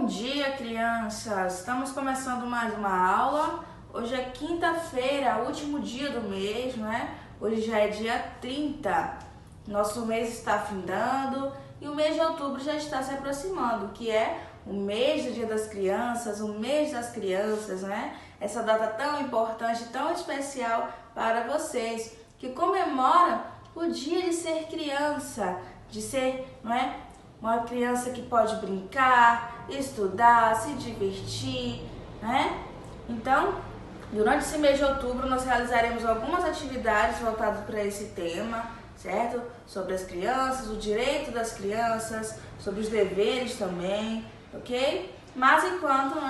dia, crianças! Estamos começando mais uma aula. Hoje é quinta-feira, último dia do mês, né? Hoje já é dia 30. Nosso mês está findando e o mês de outubro já está se aproximando, que é o mês do Dia das Crianças, o mês das crianças, né? Essa data tão importante, tão especial para vocês, que comemora o dia de ser criança, de ser, não é? Uma criança que pode brincar, estudar, se divertir, né? Então, durante esse mês de outubro, nós realizaremos algumas atividades voltadas para esse tema, certo? Sobre as crianças, o direito das crianças, sobre os deveres também, ok? Mas enquanto,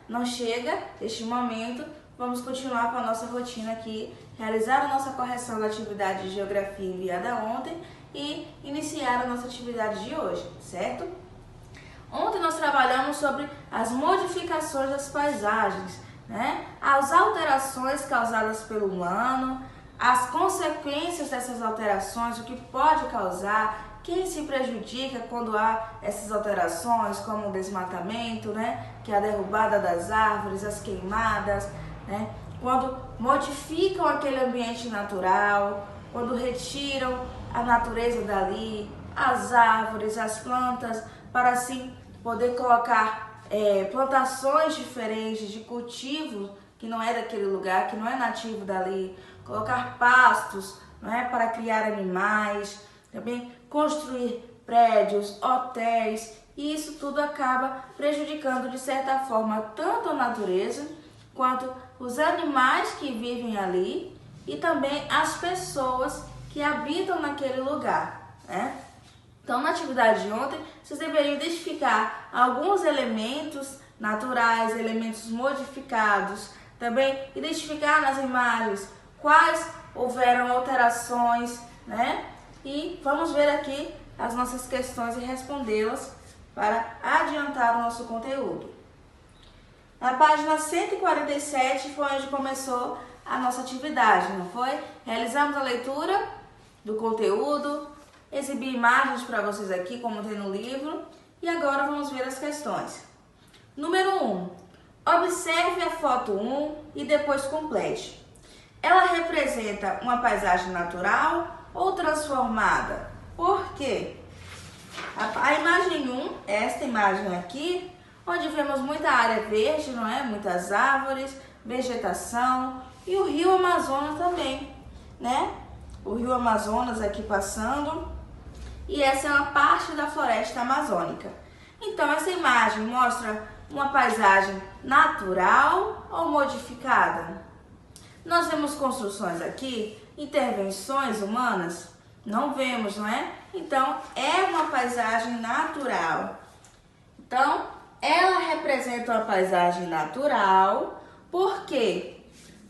não chega este momento, vamos continuar com a nossa rotina aqui, realizar a nossa correção da atividade de geografia enviada ontem e iniciar a nossa atividade de hoje, certo? Ontem nós trabalhamos sobre as modificações das paisagens, né? As alterações causadas pelo humano, as consequências dessas alterações, o que pode causar, quem se prejudica quando há essas alterações, como o desmatamento, né? Que é a derrubada das árvores, as queimadas, né? Quando modificam aquele ambiente natural, quando retiram a natureza dali, as árvores, as plantas, para assim poder colocar plantações diferentes de cultivo que não é daquele lugar, que não é nativo dali, colocar pastos, para criar animais, também construir prédios, hotéis, e isso tudo acaba prejudicando de certa forma tanto a natureza quanto os animais que vivem ali e também as pessoas que habitam naquele lugar, né? Então, na atividade de ontem, vocês deveriam identificar alguns elementos naturais, elementos modificados, também identificar nas imagens quais houveram alterações, né? E vamos ver aqui as nossas questões e respondê-las para adiantar o nosso conteúdo. Na página 147 foi onde começou a nossa atividade, não foi? Realizamos a leitura do conteúdo, exibi imagens para vocês aqui, como tem no livro, e agora vamos ver as questões. Número 1. Observe a foto 1 e depois complete. Ela representa uma paisagem natural ou transformada? Por quê? A imagem 1, esta imagem aqui, onde vemos muita área verde, não é? Muitas árvores, vegetação e o rio Amazonas também, né? O rio Amazonas aqui passando, e essa é uma parte da floresta amazônica. Então, essa imagem mostra uma paisagem natural ou modificada? Nós vemos construções aqui, intervenções humanas? Não vemos, não é? Então, é uma paisagem natural. Então, ela representa uma paisagem natural, por quê?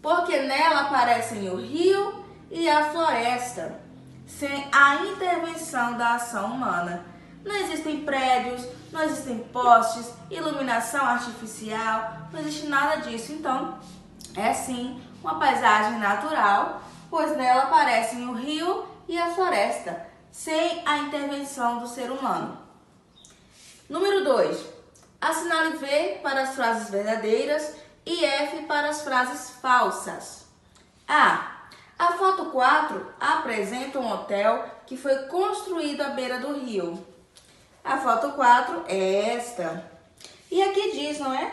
Porque nela aparecem o rio e a floresta, sem a intervenção da ação humana. Não existem prédios, não existem postes, iluminação artificial, não existe nada disso. Então, é sim uma paisagem natural, pois nela aparecem o rio e a floresta, sem a intervenção do ser humano. Número 2. Assinale V para as frases verdadeiras e F para as frases falsas. A foto 4 apresenta um hotel que foi construído à beira do rio. A foto 4 é esta. E aqui diz, não é?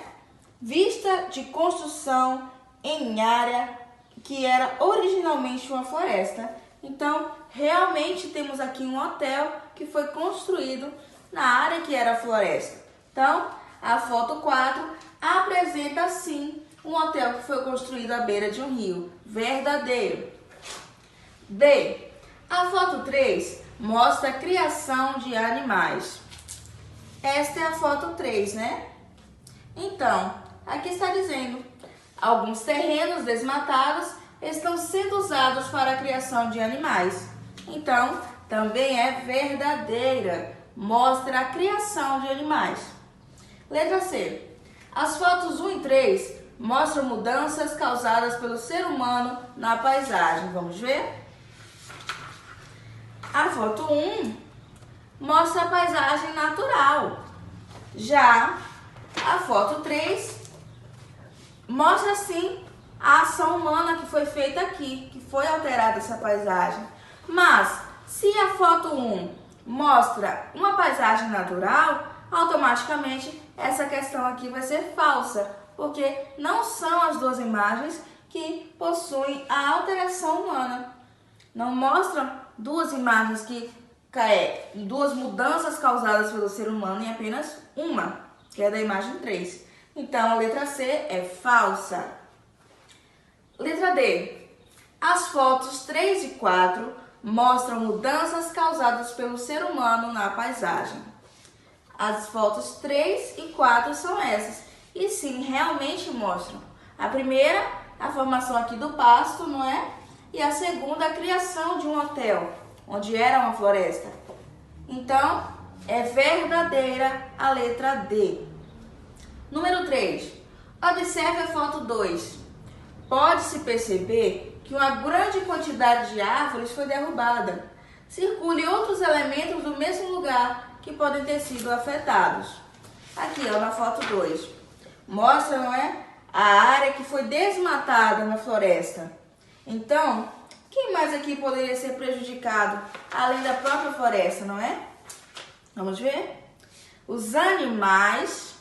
Vista de construção em área que era originalmente uma floresta. Então, realmente temos aqui um hotel que foi construído na área que era floresta. Então, a foto 4 apresenta sim um hotel que foi construído à beira de um rio. Verdadeiro. B. A foto 3 mostra a criação de animais. Esta é a foto 3, né? Então, aqui está dizendo: alguns terrenos desmatados estão sendo usados para a criação de animais. Então, também é verdadeira. Mostra a criação de animais. Letra C. As fotos 1 e 3 mostram mudanças causadas pelo ser humano na paisagem. Vamos ver? A foto 1 mostra a paisagem natural. Já A foto 3 mostra sim a ação humana que foi feita aqui, que foi alterada essa paisagem. Mas se a foto 1 mostra uma paisagem natural, automaticamente essa questão aqui vai ser falsa, porque não são as duas imagens que possuem a alteração humana. Não mostram duas imagens duas mudanças causadas pelo ser humano em apenas uma, que é da imagem 3. Então, a letra C é falsa. Letra D. As fotos 3 e 4 mostram mudanças causadas pelo ser humano na paisagem. As fotos 3 e 4 são essas. E sim, realmente mostram. A primeira, a formação aqui do pasto, não é? E a segunda, a criação de um hotel, onde era uma floresta. Então, é verdadeira a letra D. Número 3. Observe a foto 2. Pode-se perceber que uma grande quantidade de árvores foi derrubada. Circule outros elementos do mesmo lugar que podem ter sido afetados. Aqui, ó, na foto 2. Mostra, não é? A área que foi desmatada na floresta. Então, quem mais aqui poderia ser prejudicado, além da própria floresta, não é? Vamos ver? Os animais,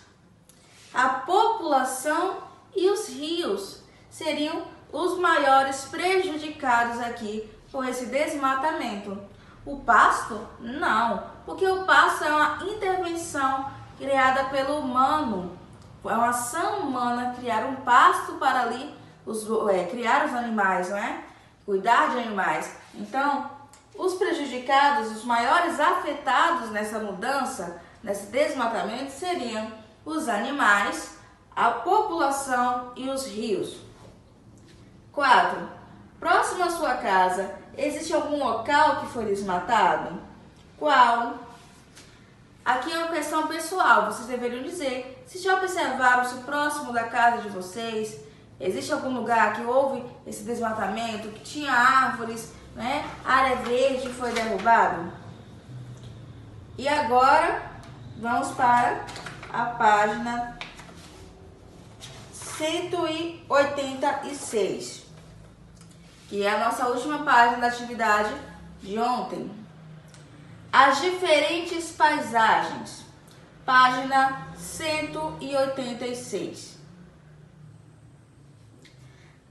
a população e os rios seriam os maiores prejudicados aqui por esse desmatamento. O pasto? Não, porque o pasto é uma intervenção criada pelo humano. É uma ação humana criar um pasto para ali, criar os animais, não é? Cuidar de animais. Então, os prejudicados, os maiores afetados nessa mudança, nesse desmatamento, seriam os animais, a população e os rios. 4. Próximo à sua casa, existe algum local que foi desmatado? Qual? Aqui é uma questão pessoal, vocês deveriam dizer se já observaram se próximo da casa de vocês existe algum lugar que houve esse desmatamento, que tinha árvores, né? Área verde foi derrubado. E agora vamos para a página 186, que é a nossa última página da atividade de ontem. As diferentes paisagens, página 186.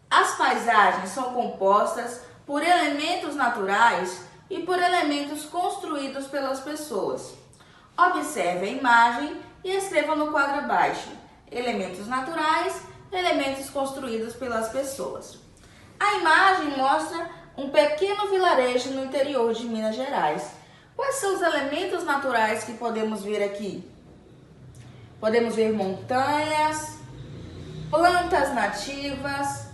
As paisagens são compostas por elementos naturais e por elementos construídos pelas pessoas. Observe a imagem e escreva no quadro abaixo: elementos naturais, elementos construídos pelas pessoas. A imagem mostra um pequeno vilarejo no interior de Minas Gerais. Quais são os elementos naturais que podemos ver aqui? Podemos ver montanhas, plantas nativas,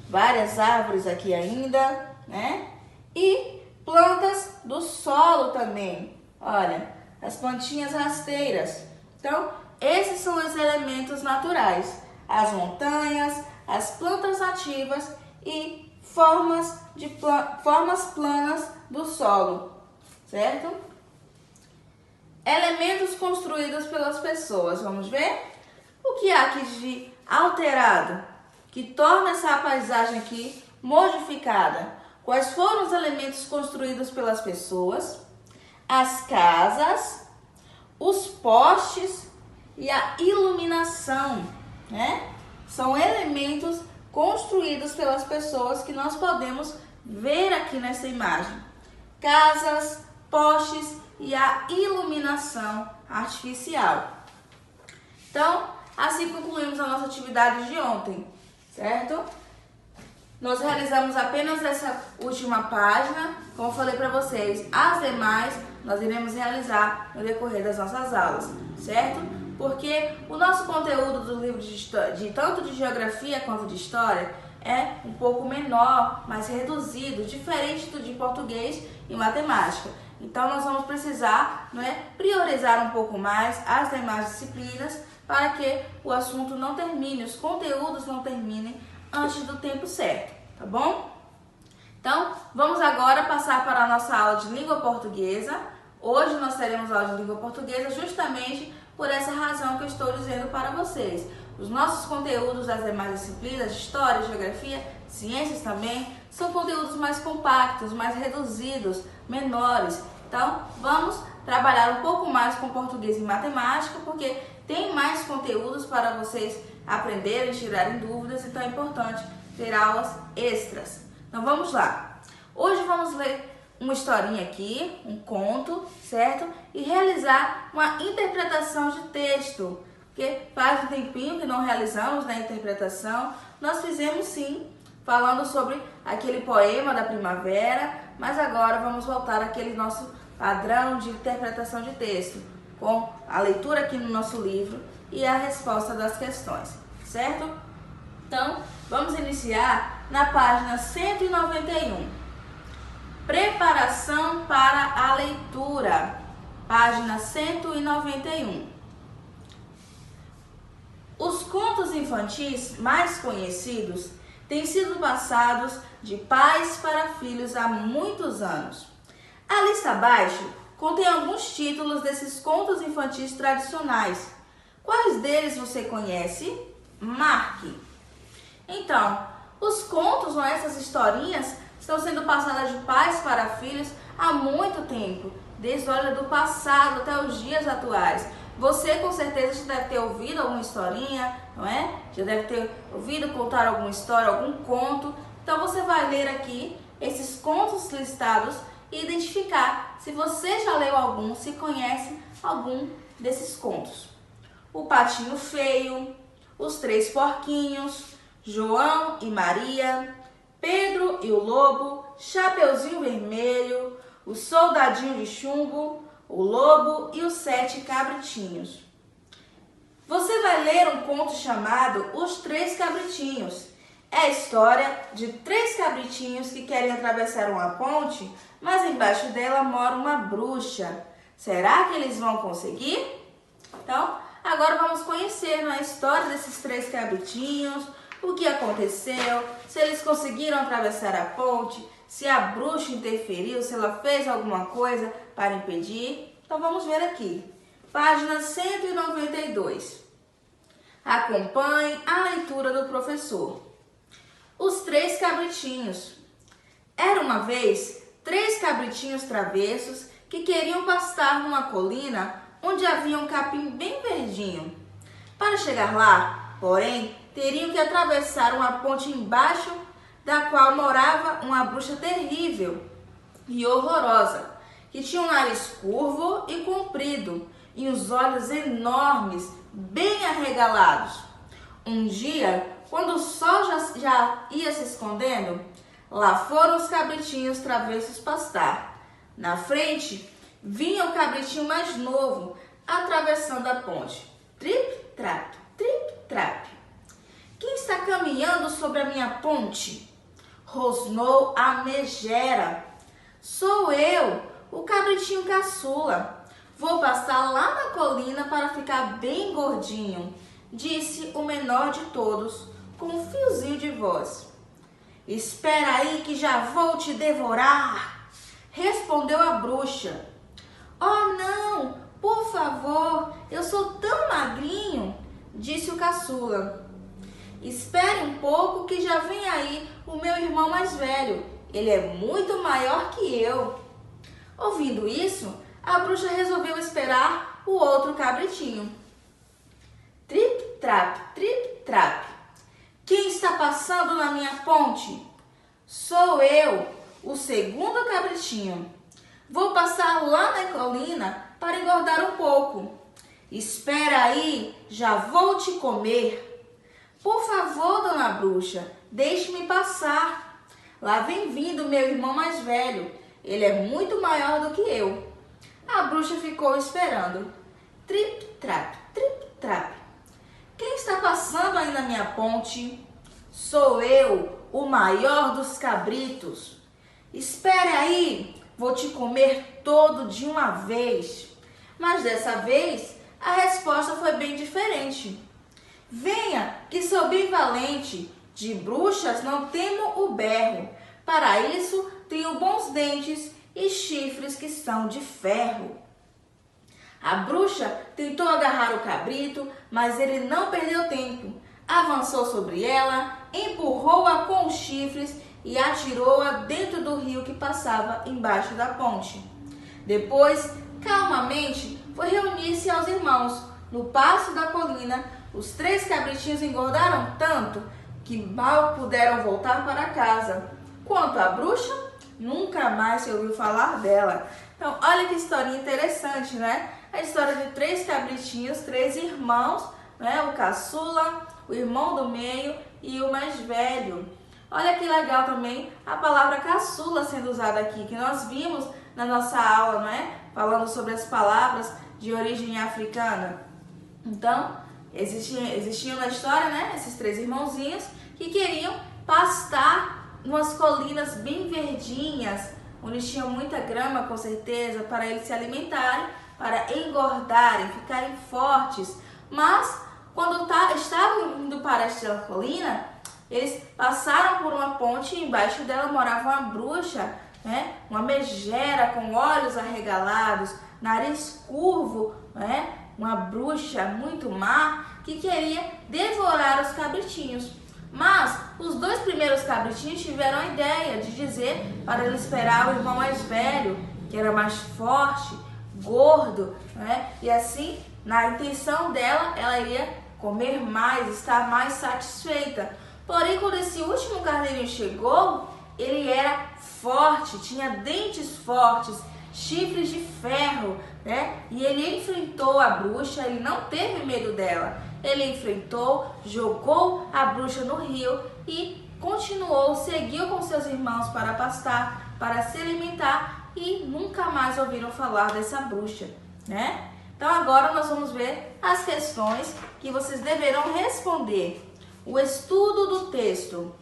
várias árvores aqui ainda, né? E plantas do solo também. Olha, as plantinhas rasteiras. Então, esses são os elementos naturais. As montanhas, as plantas nativas e formas planas do solo. Certo? Elementos construídos pelas pessoas. Vamos ver? O que há aqui de alterado que torna essa paisagem aqui modificada? Quais foram os elementos construídos pelas pessoas? As casas, os postes e a iluminação, né? São elementos construídos pelas pessoas que nós podemos ver aqui nessa imagem. Casas, postes e a iluminação artificial. Então, assim concluímos a nossa atividade de ontem, certo? Nós realizamos apenas essa última página, como eu falei para vocês, as demais nós iremos realizar no decorrer das nossas aulas, certo? Porque o nosso conteúdo do livro tanto de geografia quanto de história é um pouco menor, mais reduzido, diferente do de português e matemática. Então, nós vamos precisar, priorizar um pouco mais as demais disciplinas para que o assunto não termine, os conteúdos não terminem antes do tempo certo, tá bom? Então, vamos agora passar para a nossa aula de língua portuguesa. Hoje nós teremos aula de língua portuguesa justamente por essa razão que eu estou dizendo para vocês. Os nossos conteúdos das demais disciplinas, História, Geografia, Ciências também, são conteúdos mais compactos, mais reduzidos, menores. Então, vamos trabalhar um pouco mais com português e matemática, porque tem mais conteúdos para vocês aprenderem, tirarem dúvidas, então é importante ter aulas extras. Então, vamos lá. Hoje vamos ler uma historinha aqui, um conto, certo? E realizar uma interpretação de texto, porque faz um tempinho que não realizamos na interpretação. Nós fizemos sim, falando sobre aquele poema da primavera, mas agora vamos voltar àquele nosso padrão de interpretação de texto, com a leitura aqui no nosso livro e a resposta das questões, certo? Então, vamos iniciar na página 191. Preparação para a leitura, página 191. Os contos infantis mais conhecidos têm sido passados de pais para filhos há muitos anos. A lista abaixo contém alguns títulos desses contos infantis tradicionais. Quais deles você conhece? Marque. Então, os contos, ou essas historinhas, estão sendo passadas de pais para filhos há muito tempo, desde do passado até os dias atuais. Você com certeza já deve ter ouvido alguma historinha, não é? Já deve ter ouvido contar alguma história, algum conto. Então você vai ler aqui esses contos listados e identificar se você já leu algum, se conhece algum desses contos. O Patinho Feio, Os Três Porquinhos, João e Maria, Pedro e o Lobo, Chapeuzinho Vermelho, O Soldadinho de Chumbo, O Lobo e os 7 Cabritinhos. Você vai ler um conto chamado Os Três Cabritinhos. É a história de 3 cabritinhos que querem atravessar uma ponte, mas embaixo dela mora uma bruxa. Será que eles vão conseguir? Então, agora vamos conhecer a história desses 3 cabritinhos, o que aconteceu, se eles conseguiram atravessar a ponte, se a bruxa interferiu, se ela fez alguma coisa para impedir. Então vamos ver aqui. Página 192. Acompanhe a leitura do professor. Os 3 cabritinhos. Era uma vez 3 cabritinhos travessos que queriam pastar numa colina onde havia um capim bem verdinho. Para chegar lá, porém, teriam que atravessar uma ponte embaixo da qual morava uma bruxa terrível e horrorosa, que tinha um nariz curvo e comprido e os olhos enormes, bem arregalados. Um dia, quando o sol já ia se escondendo, lá foram os cabritinhos travessos pastar. Na frente, vinha o cabritinho mais novo, atravessando a ponte. Trip-trap, trip-trap. Quem está caminhando sobre a minha ponte? Rosnou a megera. Sou eu, o cabritinho caçula. Vou passar lá na colina para ficar bem gordinho, disse o menor de todos, com um fiozinho de voz. Espera aí que já vou te devorar, respondeu a bruxa. Oh não, por favor, eu sou tão magrinho, disse o caçula. Espere um pouco que já vem aí o meu irmão mais velho. Ele é muito maior que eu. Ouvindo isso, a bruxa resolveu esperar o outro cabritinho. Trip-trap, trip-trap. Quem está passando na minha ponte? Sou eu, o segundo cabritinho. Vou passar lá na colina para engordar um pouco. Espera aí, já vou te comer. Por favor, dona bruxa, deixe-me passar. Lá vem vindo meu irmão mais velho. Ele é muito maior do que eu. A bruxa ficou esperando. Trip-trap, trip-trap. Quem está passando aí na minha ponte? Sou eu, o maior dos cabritos. Espere aí, vou te comer todo de uma vez. Mas dessa vez, a resposta foi bem diferente. Venha, que sou bem valente, de bruxas não temo o berro. Para isso, tenho bons dentes e chifres que são de ferro. A bruxa tentou agarrar o cabrito, mas ele não perdeu tempo. Avançou sobre ela, empurrou-a com os chifres e atirou-a dentro do rio que passava embaixo da ponte. Depois, calmamente, foi reunir-se aos irmãos. No passo da colina, os 3 cabritinhos engordaram tanto que mal puderam voltar para casa. Quanto à bruxa, nunca mais se ouviu falar dela. Então, olha que historinha interessante, né? A história de 3 cabritinhos, 3 irmãos, né? O caçula, o irmão do meio e o mais velho. Olha que legal também a palavra caçula sendo usada aqui, que nós vimos na nossa aula, não é? Falando sobre as palavras de origem africana. Então, existiam na história, né? Esses 3 irmãozinhos que queriam pastar umas colinas bem verdinhas, onde tinha muita grama, com certeza, para eles se alimentarem, para engordarem, ficarem fortes. Mas, quando estavam indo para esta colina, eles passaram por uma ponte e embaixo dela morava uma bruxa, né? Uma megera com olhos arregalados, nariz curvo, né? Uma bruxa muito má que queria devorar os cabritinhos. Mas os 2 primeiros cabritinhos tiveram a ideia de dizer para ele esperar o irmão mais velho, que era mais forte, gordo, né? E assim, na intenção dela, ela iria comer mais, estar mais satisfeita. Porém, quando esse último carneirinho chegou, ele era forte, tinha dentes fortes, chifres de ferro, né? E ele enfrentou a bruxa, ele não teve medo dela. Ele enfrentou, jogou a bruxa no rio e continuou, seguiu com seus irmãos para pastar, para se alimentar e nunca mais ouviram falar dessa bruxa, né? Então agora nós vamos ver as questões que vocês deverão responder. O estudo do texto.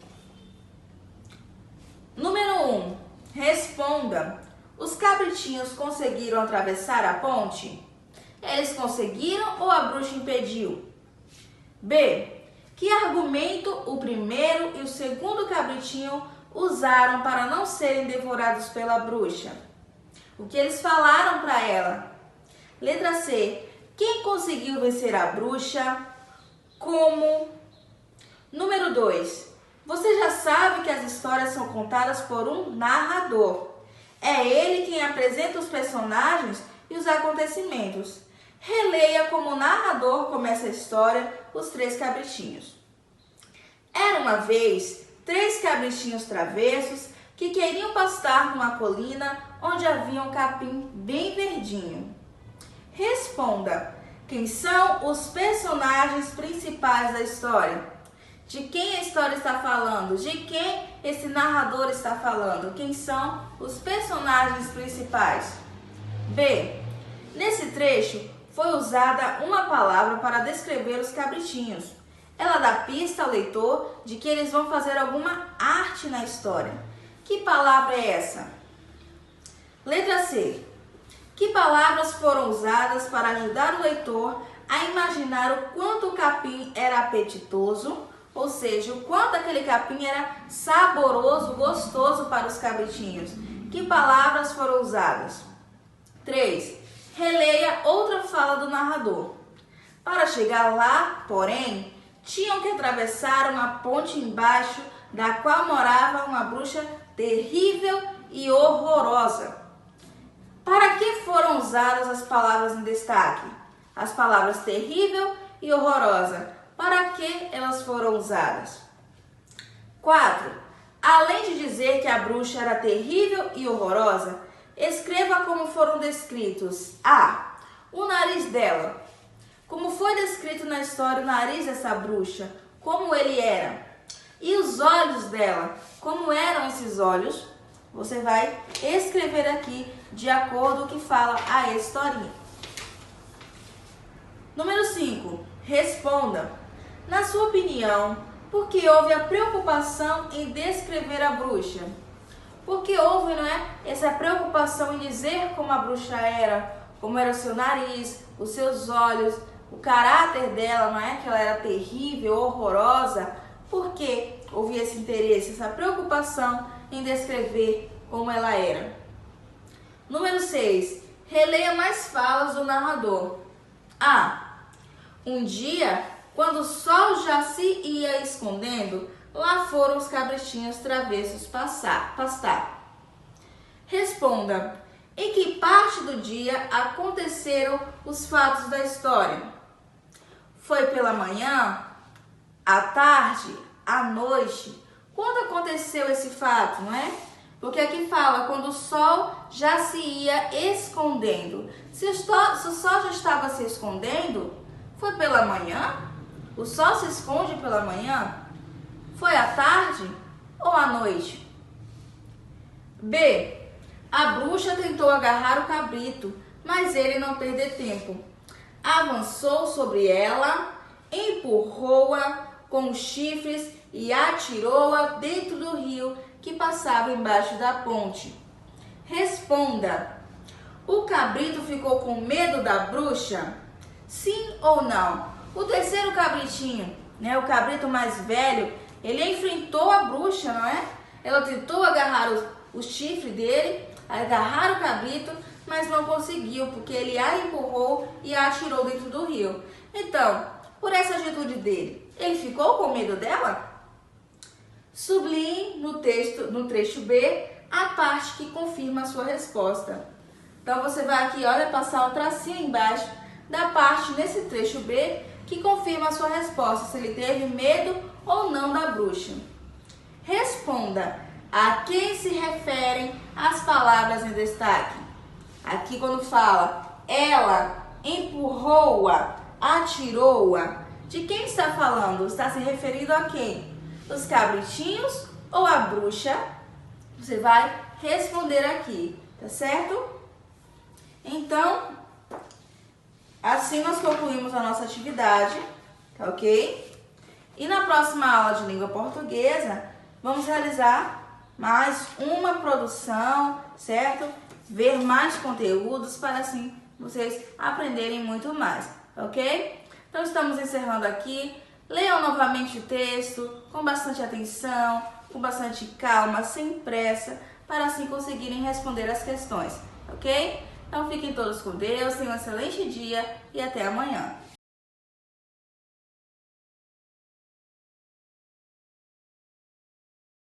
Número 1. Responda. Os cabritinhos conseguiram atravessar a ponte? Eles conseguiram ou a bruxa impediu? B. Que argumento o primeiro e o segundo cabritinho usaram para não serem devorados pela bruxa? O que eles falaram para ela? Letra C. Quem conseguiu vencer a bruxa? Como? Número 2. Você já sabe que as histórias são contadas por um narrador. É ele quem apresenta os personagens e os acontecimentos. Releia como o narrador começa a história, os 3 cabritinhos. Era uma vez 3 cabritinhos travessos que queriam pastar numa colina onde havia um capim bem verdinho. Responda. Quem são os personagens principais da história? De quem a história está falando? De quem esse narrador está falando? Quem são os personagens principais? B. Nesse trecho foi usada uma palavra para descrever os cabritinhos. Ela dá pista ao leitor de que eles vão fazer alguma arte na história. Que palavra é essa? Letra C. Que palavras foram usadas para ajudar o leitor a imaginar o quanto o capim era apetitoso, ou seja, o quanto aquele capim era saboroso, gostoso para os cabritinhos? Que palavras foram usadas? 3. Releia outra fala do narrador. Para chegar lá, porém, tinham que atravessar uma ponte embaixo da qual morava uma bruxa terrível e horrorosa. Para que foram usadas as palavras em destaque? As palavras terrível e horrorosa. Para que elas foram usadas? 4. Além de dizer que a bruxa era terrível e horrorosa, escreva como foram descritos. A. O nariz dela. Como foi descrito na história o nariz dessa bruxa? Como ele era? E os olhos dela? Como eram esses olhos? Você vai escrever aqui de acordo com o que fala a historinha. Número 5. Responda. Na sua opinião, por que houve a preocupação em descrever a bruxa? Porque houve, não é, essa preocupação em dizer como a bruxa era, como era o seu nariz, os seus olhos, o caráter dela, não é, que ela era terrível, horrorosa. Por que houve esse interesse, essa preocupação em descrever como ela era? Número 6. Releia mais falas do narrador. A. Um dia, quando o sol já se ia escondendo, lá foram os cabritinhos travessos pastar. Responda. Em que parte do dia aconteceram os fatos da história? Foi pela manhã? À tarde? À noite? Quando aconteceu esse fato, não é? Porque aqui fala quando o sol já se ia escondendo. Se o sol já estava se escondendo, foi pela manhã? O sol se esconde pela manhã? Foi à tarde ou à noite? B. A bruxa tentou agarrar o cabrito, mas ele não perdeu tempo. Avançou sobre ela, empurrou-a com os chifres e atirou-a dentro do rio que passava embaixo da ponte. Responda. O cabrito ficou com medo da bruxa? Sim ou não? O terceiro cabritinho, né, o cabrito mais velho, ele enfrentou a bruxa, não é? Ela tentou agarrar o chifre dele, agarrar o cabrito, mas não conseguiu, porque ele a empurrou e a atirou dentro do rio. Então, por essa atitude dele, ele ficou com medo dela? Sublinhe no trecho B, a parte que confirma a sua resposta. Então, você vai aqui, olha, passar um tracinho embaixo da parte nesse trecho B que confirma a sua resposta, se ele teve medo ou não da bruxa. Responda. A quem se referem as palavras em destaque? Aqui quando fala ela empurrou-a, atirou-a, de quem está falando? Está se referindo a quem? Os cabritinhos ou a bruxa? Você vai responder aqui, tá certo? Então, assim nós concluímos a nossa atividade, tá ok? E na próxima aula de língua portuguesa, vamos realizar mais uma produção, certo? Ver mais conteúdos para assim vocês aprenderem muito mais, ok? Então estamos encerrando aqui. Leiam novamente o texto com bastante atenção, com bastante calma, sem pressa, para assim conseguirem responder as questões, ok? Então fiquem todos com Deus, tenham um excelente dia e até amanhã.